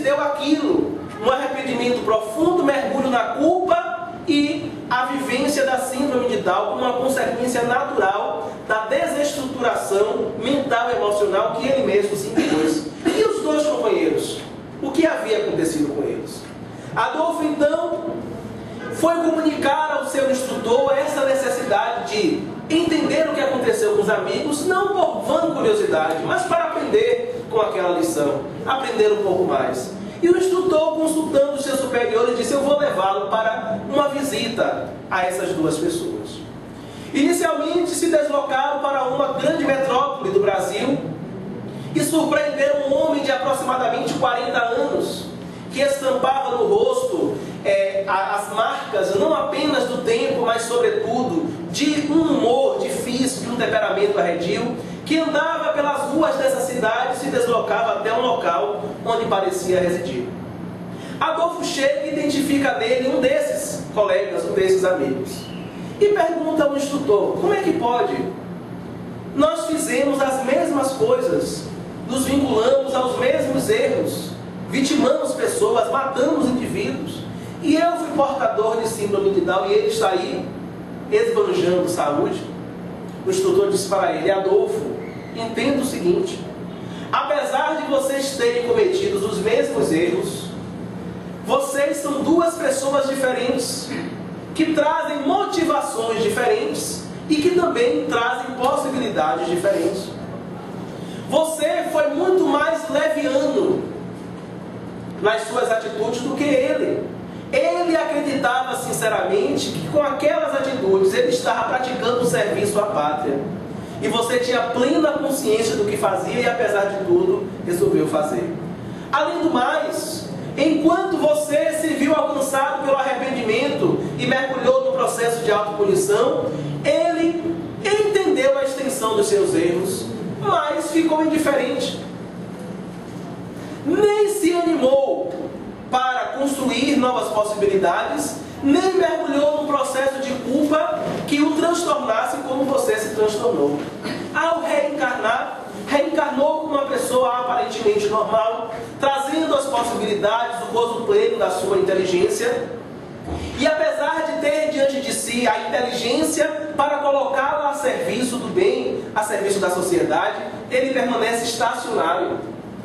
deu aquilo, um arrependimento profundo, mergulho na culpa e a vivência da síndrome de Down como uma consequência natural da desestruturação mental e emocional que ele mesmo se impôs. E os dois companheiros? O que havia acontecido com eles? Adolfo, então, foi comunicar ao seu instrutor essa necessidade de entender o que aconteceu com os amigos, não por vã curiosidade, mas para aprender com aquela lição, aprender um pouco mais. E o instrutor, consultando os seus superiores, disse: eu vou levá-lo para uma visita a essas duas pessoas. Inicialmente se deslocaram para uma grande metrópole do Brasil e surpreenderam um homem de aproximadamente 40 anos, que estampava no rosto as marcas, não apenas do tempo, mas sobretudo de um humor difícil, de um temperamento arredio, que andava pelas ruas dessa cidade e se deslocava até um local onde parecia residir. Adolfo chega e identifica nele um desses colegas, um desses amigos, e pergunta ao instrutor: como é que pode? Nós fizemos as mesmas coisas, nos vinculamos aos mesmos erros, vitimamos pessoas, matamos indivíduos, e eu fui portador de síndrome de Down e ele está aí esbanjando saúde. O instrutor disse para ele: Adolfo, entenda o seguinte: apesar de vocês terem cometido os mesmos erros, vocês são duas pessoas diferentes, que trazem motivações diferentes e que também trazem possibilidades diferentes. Você foi muito mais leviano nas suas atitudes do que ele. Ele acreditava sinceramente que com aquelas atitudes ele estava praticando um serviço à pátria. E você tinha plena consciência do que fazia e, apesar de tudo, resolveu fazer. Além do mais, enquanto você se viu alcançado pelo arrependimento e mergulhou no processo de autopunição, ele entendeu a extensão dos seus erros, mas ficou indiferente. Nem se animou para construir novas possibilidades, nem mergulhou num processo de culpa que o transtornasse como você se transtornou. Ao reencarnar, reencarnou como uma pessoa aparentemente normal, trazendo as possibilidades, o gozo pleno da sua inteligência. E apesar de ter diante de si a inteligência para colocá-la a serviço do bem, a serviço da sociedade, ele permanece estacionário.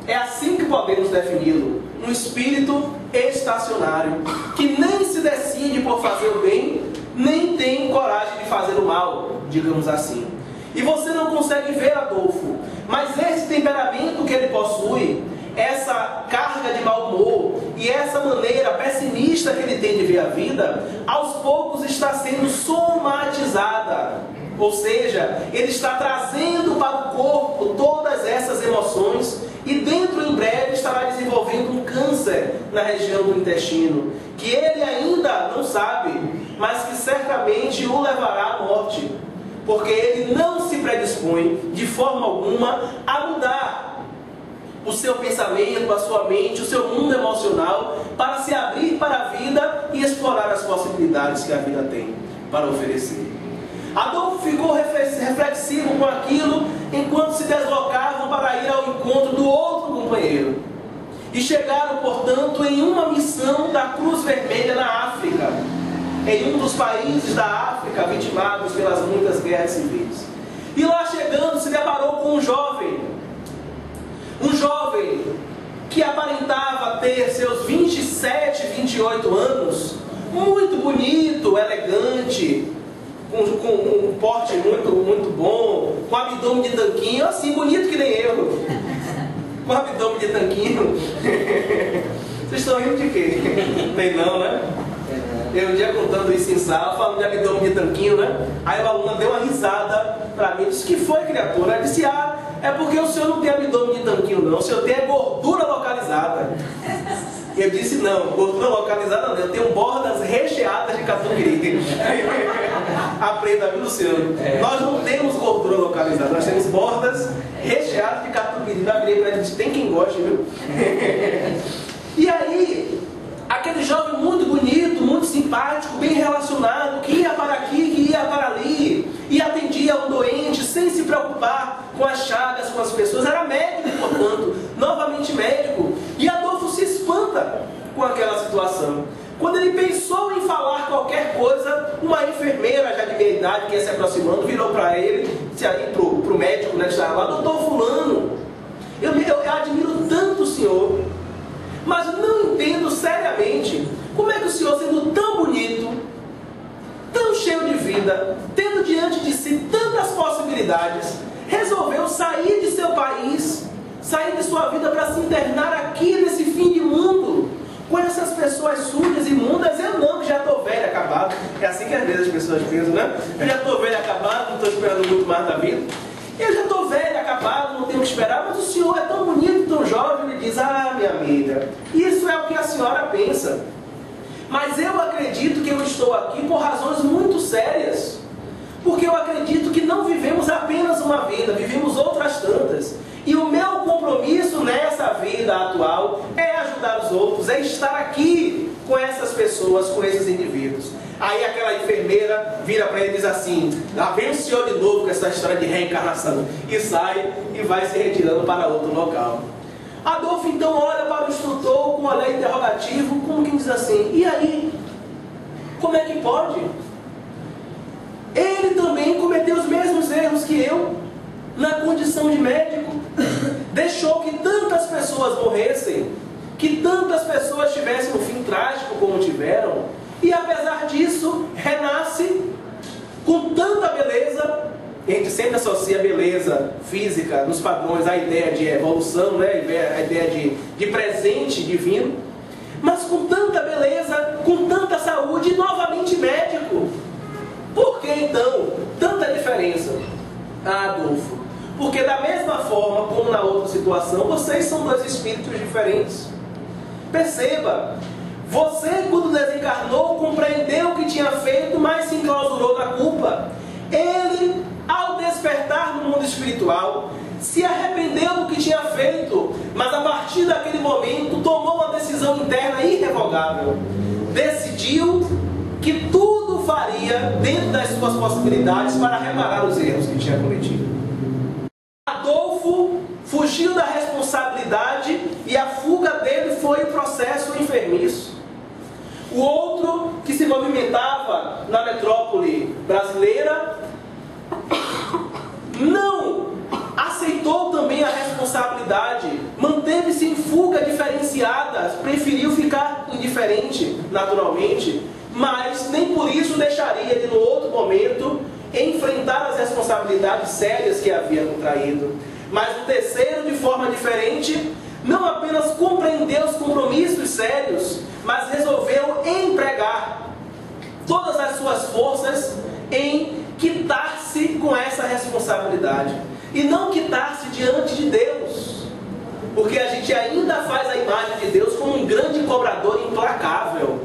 É assim que podemos defini-lo: um espírito estacionário, que nem se decide por fazer o bem, nem tem coragem de fazer o mal, digamos assim. E você não consegue ver Adolfo, mas esse temperamento que ele possui, essa carga de mau humor e essa maneira pessimista que ele tem de ver a vida, aos poucos está sendo somatizada. Ou seja, ele está trazendo para o corpo todas essas emoções e dentro em breve estará desenvolvendo um câncer na região do intestino, que ele ainda não sabe, mas que certamente o levará à morte, porque ele não se predispõe de forma alguma a mudar o seu pensamento, a sua mente, o seu mundo emocional, para se abrir para a vida e explorar as possibilidades que a vida tem para oferecer. Adolfo ficou reflexivo com aquilo enquanto se deslocavam para ir ao encontro do outro companheiro. E chegaram, portanto, em uma missão da Cruz Vermelha na África, em um dos países da África vitimados pelas muitas guerras civis. E lá chegando se deparou com um jovem que aparentava ter seus 27, 28 anos, muito bonito, elegante, com um porte muito bom, com abdômen de tanquinho, assim, bonito que nem eu. Com abdômen de tanquinho. Vocês estão rindo de quê? Nem não, né? Eu um dia contando isso em sala, falando de abdômen de tanquinho, né? Aí a aluna deu uma risada pra mim, disse: que foi, criatura? Ela disse: é porque o senhor não tem abdômen de tanquinho não, o senhor tem gordura localizada. Eu disse: não, gordura localizada não, eu tenho bordas recheadas de catupiry. Aprenda, viu, Luciano? Nós não temos gordura localizada, nós temos bordas recheadas de catupiry. Eu virei para ele e disse: tem quem goste, viu? E aí, aquele jovem muito bonito, muito simpático, bem relacionado, que ia para aqui, que ia para ali, e atendia um doente sem se preocupar com as chagas, com as pessoas, era médico, portanto, novamente médico. E Adolfo se espanta qualquer coisa, uma enfermeira já de meia idade que ia se aproximando, virou para ele, para o médico, né, que estava lá: doutor fulano, eu admiro tanto o senhor, mas não entendo seriamente como é que o senhor, sendo tão bonito, tão cheio de vida, tendo diante de si tantas possibilidades, resolveu sair de seu país, sair de sua vida para se internar aqui nesse fim de mundo, com essas pessoas sujas, imundas. Eu não, que já estou velho, acabado. É assim que às vezes as pessoas pensam, né? Eu já estou velho, acabado, não estou esperando muito mais da vida. Eu já estou velho, acabado, não tenho que esperar, mas o senhor é tão bonito, tão jovem. Ele diz: ah, minha amiga, isso é o que a senhora pensa. Mas eu acredito que eu estou aqui por razões muito sérias. Porque eu acredito que não vivemos apenas uma vida, vivemos outras tantas. E o meu compromisso nessa vida atual é ajudar os outros, é estar aqui com essas pessoas, com esses indivíduos. Aí aquela enfermeira vira para ele e diz assim: lá vem o senhor de novo com essa história de reencarnação. E sai e vai se retirando para outro local. Adolfo então olha para o instrutor com um olhar interrogativo, como quem diz assim: e aí? Como é que pode? Ele também cometeu os mesmos erros que eu, na condição de médico. Deixou que tantas pessoas morressem, que tantas pessoas tivessem um fim trágico como tiveram, e apesar disso, renasce com tanta beleza. A gente sempre associa a beleza física nos padrões à ideia de evolução, né? A ideia de presente divino, mas com tanta beleza, com tanta saúde, e novamente médico. Por que então tanta diferença? Adolfo, porque da mesma forma como na outra situação, vocês são dois espíritos diferentes. Perceba, você, quando desencarnou, compreendeu o que tinha feito, mas se enclausurou na culpa. Ele, ao despertar no mundo espiritual, se arrependeu do que tinha feito, mas a partir daquele momento tomou uma decisão interna irrevogável. Decidiu que tudo faria dentro das suas possibilidades para reparar os erros que tinha cometido. Adolfo fugiu da responsabilidade e a fuga dele foi o processo enfermiço. O outro, que se movimentava na metrópole brasileira, não aceitou também a responsabilidade, manteve-se em fuga diferenciada, preferiu ficar indiferente naturalmente, mas nem por isso deixaria de, no outro momento, enfrentar as responsabilidades sérias que havia contraído. Mas o terceiro, de forma diferente, não apenas compreendeu os compromissos sérios, mas resolveu empregar todas as suas forças em quitar-se com essa responsabilidade. E não quitar-se diante de Deus, porque a gente ainda faz a imagem de Deus como um grande cobrador implacável.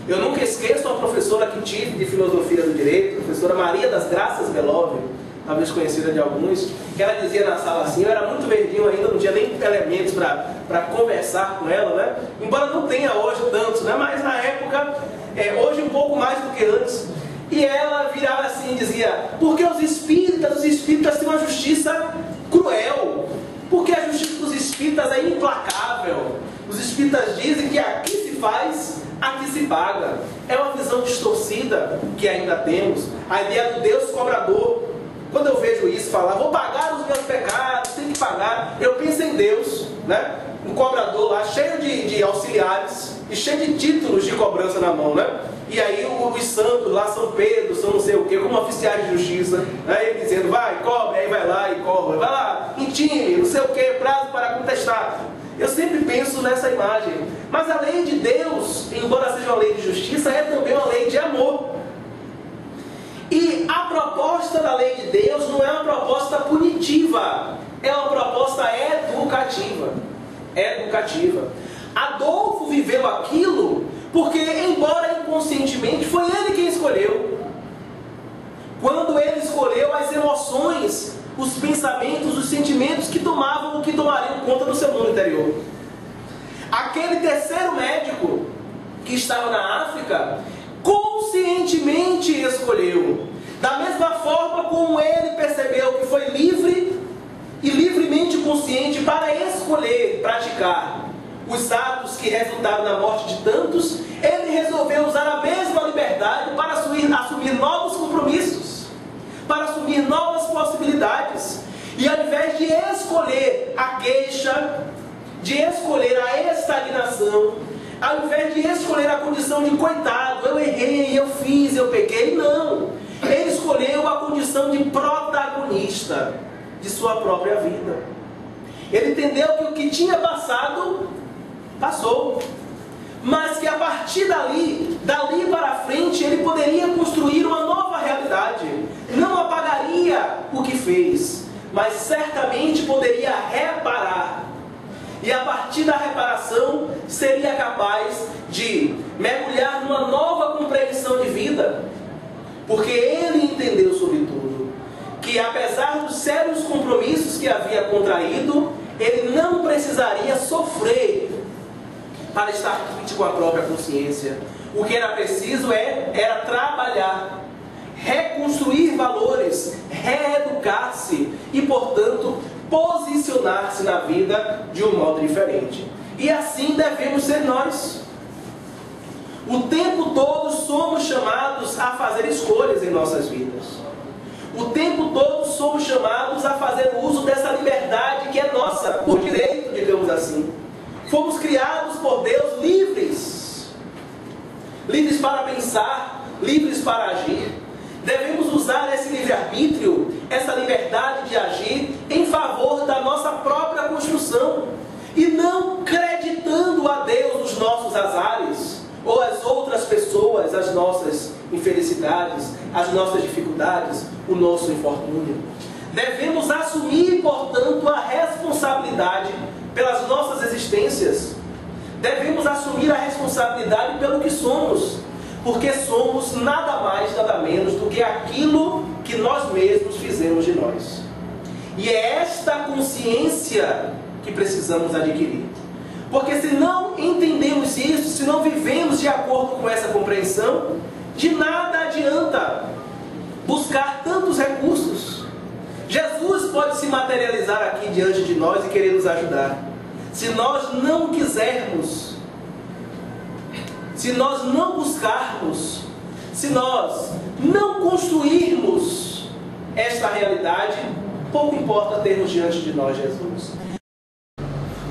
Eu nunca esqueço uma professora que tive de filosofia do direito, a professora Maria das Graças Belove, talvez conhecida de alguns, que ela dizia na sala assim: eu era muito verdinho ainda, não tinha nem elementos para conversar com ela, né? Embora não tenha hoje tantos, né? Mas na época, hoje um pouco mais do que antes. E ela virava assim e dizia: porque os espíritas têm uma justiça cruel, porque a justiça dos espíritas é implacável. Os espíritas dizem que aqui se faz, aqui se paga. É uma visão distorcida que ainda temos, a ideia do Deus cobrador. Quando eu vejo isso, falar: vou pagar os meus pecados, tem que pagar, eu penso em Deus, né? Um cobrador lá, cheio de auxiliares e cheio de títulos de cobrança na mão, né? E aí os santos lá, São Pedro, São não sei o que, como oficiais de justiça, né? Ele dizendo: vai, cobre, aí vai lá e cobra, vai lá, intime, não sei o que, prazo para contestar. Eu sempre penso nessa imagem. Mas a lei de Deus, embora seja uma lei de justiça, é também uma lei de amor. E a proposta da lei de Deus não é uma proposta punitiva, é uma proposta educativa. Adolfo viveu aquilo porque, embora inconscientemente, foi ele quem escolheu. Quando ele escolheu as emoções, os pensamentos, os sentimentos que tomariam conta do seu mundo interior. Aquele terceiro médico que estava na África conscientemente escolheu. Da mesma forma como ele percebeu que foi livre e livremente consciente para escolher praticar os atos que resultaram na morte de tantos, ele resolveu usar a mesma liberdade para escolher a queixa, de escolher a estagnação, ao invés de escolher a condição de coitado, eu errei, eu fiz, eu pequei, não. Ele escolheu a condição de protagonista de sua própria vida. Ele entendeu que o que tinha passado, passou. Mas que a partir dali para frente, ele poderia construir uma nova realidade. Não apagaria o que fez, mas certamente poderia reparar. E a partir da reparação, seria capaz de mergulhar numa nova compreensão de vida. Porque ele entendeu, sobretudo, que apesar dos sérios compromissos que havia contraído, ele não precisaria sofrer para estar quente com a própria consciência. O que era preciso era trabalhar, reconstruir valores, reeducar-se e, portanto, posicionar-se na vida de um modo diferente. E assim devemos ser nós. O tempo todo somos chamados a fazer escolhas em nossas vidas. O tempo todo somos chamados a fazer uso dessa liberdade que é nossa, por direito, digamos assim. Fomos criados por Deus livres. Livres para pensar, livres para agir. Devemos usar esse livre-arbítrio, essa liberdade de agir em favor da nossa própria construção. E não creditando a Deus os nossos azares, ou as outras pessoas, as nossas infelicidades, as nossas dificuldades, o nosso infortúnio. Devemos assumir, portanto, a responsabilidade pelas nossas existências. Devemos assumir a responsabilidade pelo que somos, porque somos nada mais, nada menos do que aquilo que nós mesmos fizemos de nós. E é esta consciência que precisamos adquirir. Porque se não entendemos isso, se não vivemos de acordo com essa compreensão, de nada adianta buscar tantos recursos. Jesus pode se materializar aqui diante de nós e querer nos ajudar. Se nós não quisermos, se nós não buscarmos, se nós não construirmos esta realidade, pouco importa termos diante de nós Jesus.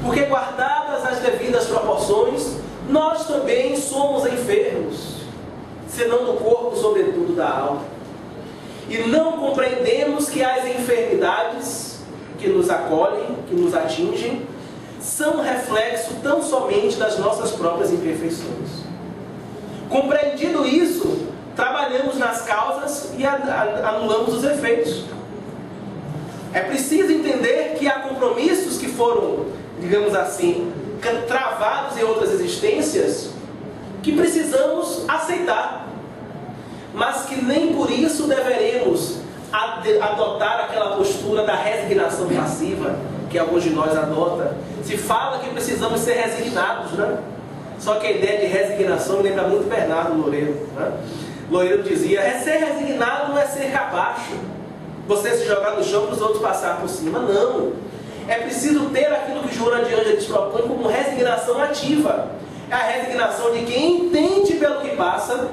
Porque guardadas as devidas proporções, nós também somos enfermos, senão do corpo, sobretudo da alma. E não compreendemos que as enfermidades que nos acolhem, que nos atingem, são reflexo tão somente das nossas próprias imperfeições. Compreendido isso, trabalhamos nas causas e anulamos os efeitos. É preciso entender que há compromissos que foram, digamos assim, travados em outras existências, que precisamos aceitar, mas que nem por isso deveremos adotar aquela postura da resignação passiva que alguns de nós adotam. Se fala que precisamos ser resignados, né? Só que a ideia de resignação me lembra muito Bernardo Loureiro, né? Loureiro dizia: ser resignado não é ser capacho, você se jogar no chão para os outros passar por cima. Não, é preciso ter aquilo que Joana de Ângeles propõe como resignação ativa. É a resignação de quem entende pelo que passa,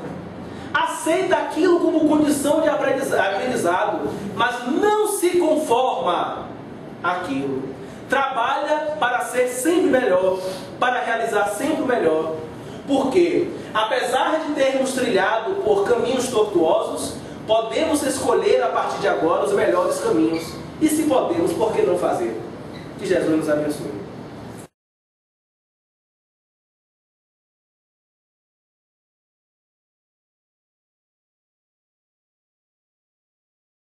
aceita aquilo como condição de aprendizado, mas não se conforma àquilo. Trabalha para ser sempre melhor, para realizar sempre o melhor. Porque, apesar de termos trilhado por caminhos tortuosos, podemos escolher a partir de agora os melhores caminhos. E se podemos, por que não fazer? Que Jesus nos abençoe.